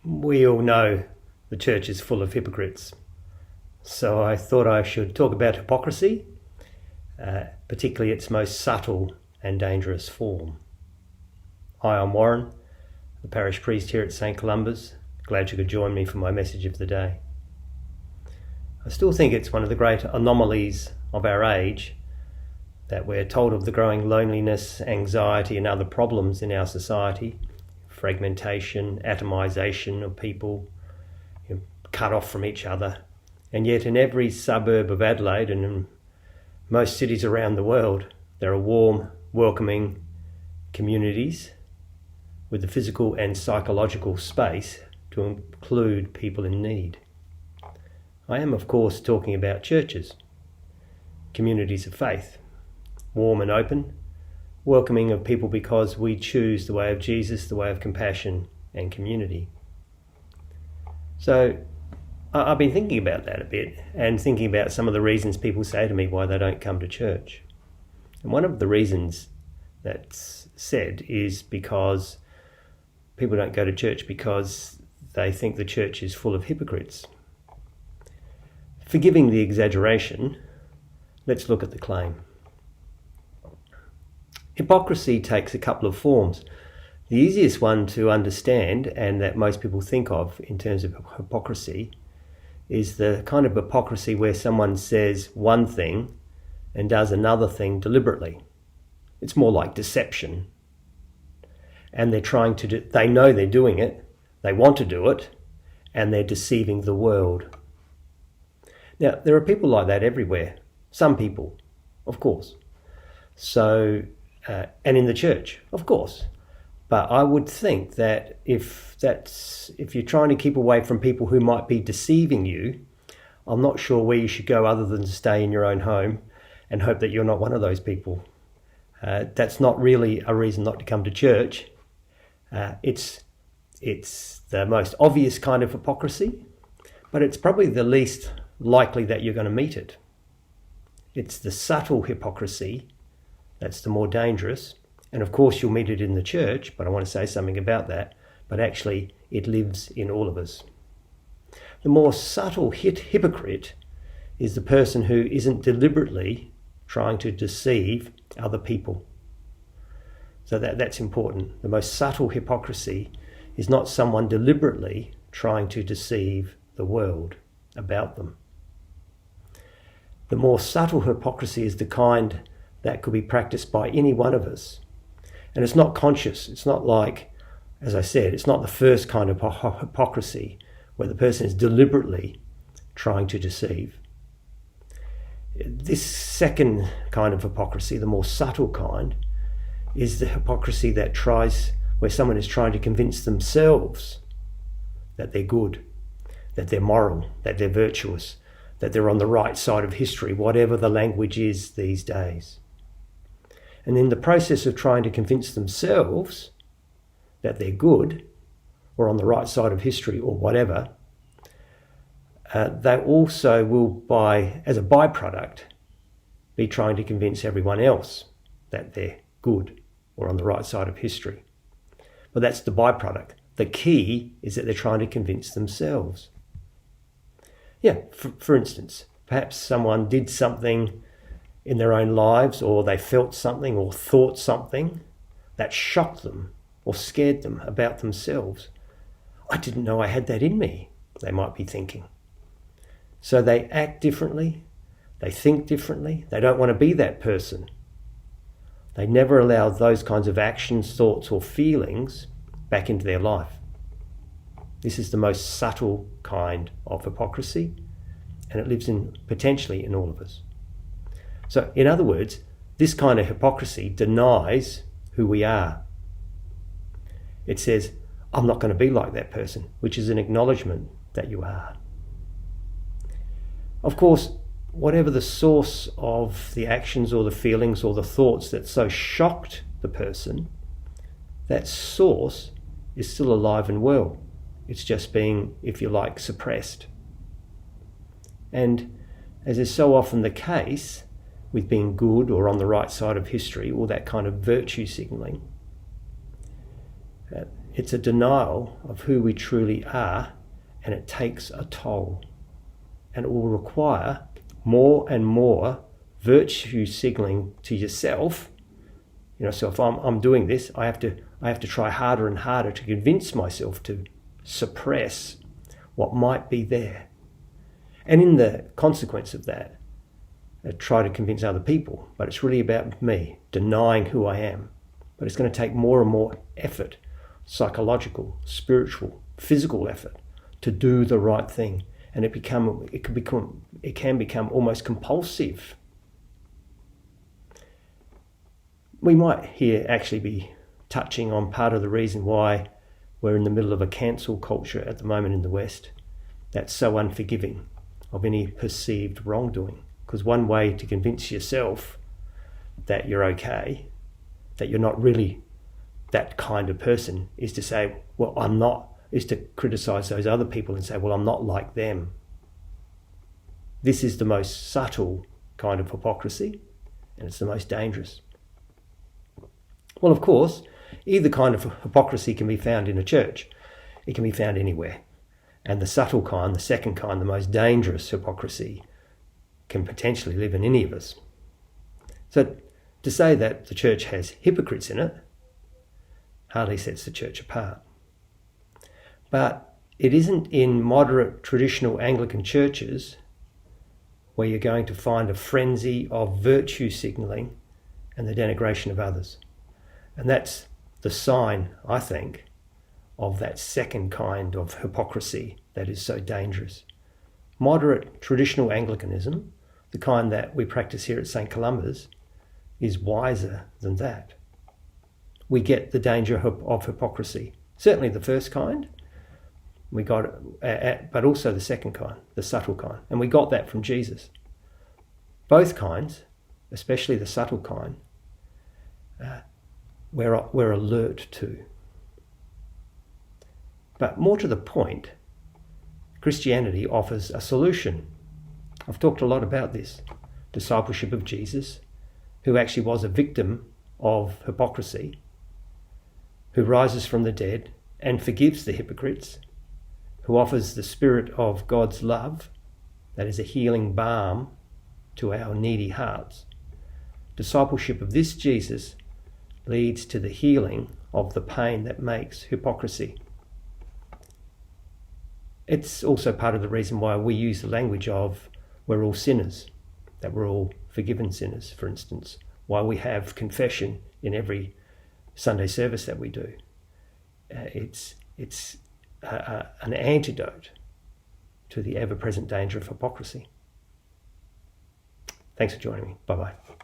We all know the church is full of hypocrites. So I thought I should talk about hypocrisy, particularly its most subtle and dangerous form. Hi, I'm Warren, the parish priest here at St Columba's. Glad you could join me for my message of the day. I still think it's one of the great anomalies of our age that we're told of the growing loneliness, anxiety and other problems in our society, fragmentation, atomization of people, cut off from each other. And yet in every suburb of Adelaide and in most cities around the world, there are warm, welcoming communities with the physical and psychological space to include people in need. I am, of course, talking about churches, communities of faith, warm and open, welcoming of people because we choose the way of Jesus, the way of compassion and community. So I've been thinking about that a bit and thinking about some of the reasons people say to me why they don't come to church. And one of the reasons that's said is because people don't go to church because they think the church is full of hypocrites. Forgiving the exaggeration, let's look at the claim. Hypocrisy takes a couple of forms. The easiest one to understand and that most people think of in terms of hypocrisy is the kind of hypocrisy where someone says one thing and does another thing deliberately. It's more like deception. And they know they're doing it, they want to do it, and they're deceiving the world. Now, there are people like that everywhere. Some people, of course. So, and in the church, of course. But I would think that if you're trying to keep away from people who might be deceiving you, I'm not sure where you should go other than to stay in your own home and hope that you're not one of those people. That's not really a reason not to come to church. It's the most obvious kind of hypocrisy, but it's probably the least likely that you're going to meet it. It's the subtle hypocrisy that's the more dangerous. And of course you'll meet it in the church, but I want to say something about that. But actually it lives in all of us. The more subtle hypocrite is the person who isn't deliberately trying to deceive other people. So that's important. The most subtle hypocrisy is not someone deliberately trying to deceive the world about them. The more subtle hypocrisy is the kind that could be practiced by any one of us. And it's not conscious. It's not like, as I said, it's not the first kind of hypocrisy where the person is deliberately trying to deceive. This second kind of hypocrisy, the more subtle kind, is the hypocrisy where someone is trying to convince themselves that they're good, that they're moral, that they're virtuous, that they're on the right side of history, whatever the language is these days. And in the process of trying to convince themselves that they're good or on the right side of history or whatever, they also will, as a byproduct, be trying to convince everyone else that they're good or on the right side of history. But that's the byproduct. The key is that they're trying to convince themselves. Yeah, for instance, perhaps someone did something in their own lives, or they felt something or thought something that shocked them or scared them about themselves. I didn't know I had that in me, they might be thinking. So they act differently, they think differently, they don't want to be that person. They never allow those kinds of actions, thoughts or feelings back into their life. This is the most subtle kind of hypocrisy, and it lives potentially in all of us. So, in other words, this kind of hypocrisy denies who we are. It says, I'm not going to be like that person, which is an acknowledgement that you are. Of course, whatever the source of the actions or the feelings or the thoughts that so shocked the person, that source is still alive and well. It's just being, if you like, suppressed. And as is so often the case with being good or on the right side of history or that kind of virtue signalling, It's a denial of who we truly are, and it takes a toll. And it will require more and more virtue signaling to yourself. So if I'm doing this, I have to try harder and harder to convince myself to suppress what might be there. And in the consequence of that, I try to convince other people, but it's really about me, denying who I am. But it's going to take more and more effort, psychological, spiritual, physical effort, to do the right thing. And it can become almost compulsive. We might here actually be touching on part of the reason why we're in the middle of a cancel culture at the moment in the West that's so unforgiving of any perceived wrongdoing. Because one way to convince yourself that you're okay, that you're not really that kind of person, is to say, well, I'm not, is to criticize those other people and say, well, I'm not like them. This is the most subtle kind of hypocrisy, and it's the most dangerous. Well, of course, either kind of hypocrisy can be found in a church. It can be found anywhere. And the subtle kind, the second kind, the most dangerous hypocrisy, can potentially live in any of us. So to say that the church has hypocrites in it hardly sets the church apart. But it isn't in moderate traditional Anglican churches where you're going to find a frenzy of virtue signalling and the denigration of others. And that's the sign, I think, of that second kind of hypocrisy that is so dangerous. Moderate traditional Anglicanism, the kind that we practice here at St. Columba's, is wiser than that. We get the danger of hypocrisy. Certainly the first kind, we got it, but also the second kind, the subtle kind. And we got that from Jesus. Both kinds, especially the subtle kind, we're alert to. But more to the point, Christianity offers a solution. I've talked a lot about this. Discipleship of Jesus, who actually was a victim of hypocrisy, who rises from the dead and forgives the hypocrites, who offers the Spirit of God's love, that is a healing balm to our needy hearts. Discipleship of this Jesus leads to the healing of the pain that makes hypocrisy. It's also part of the reason why we use the language of we're all sinners, that we're all forgiven sinners, for instance, why we have confession in every Sunday service that we do. It's an antidote to the ever-present danger of hypocrisy. Thanks for joining me. Bye-bye.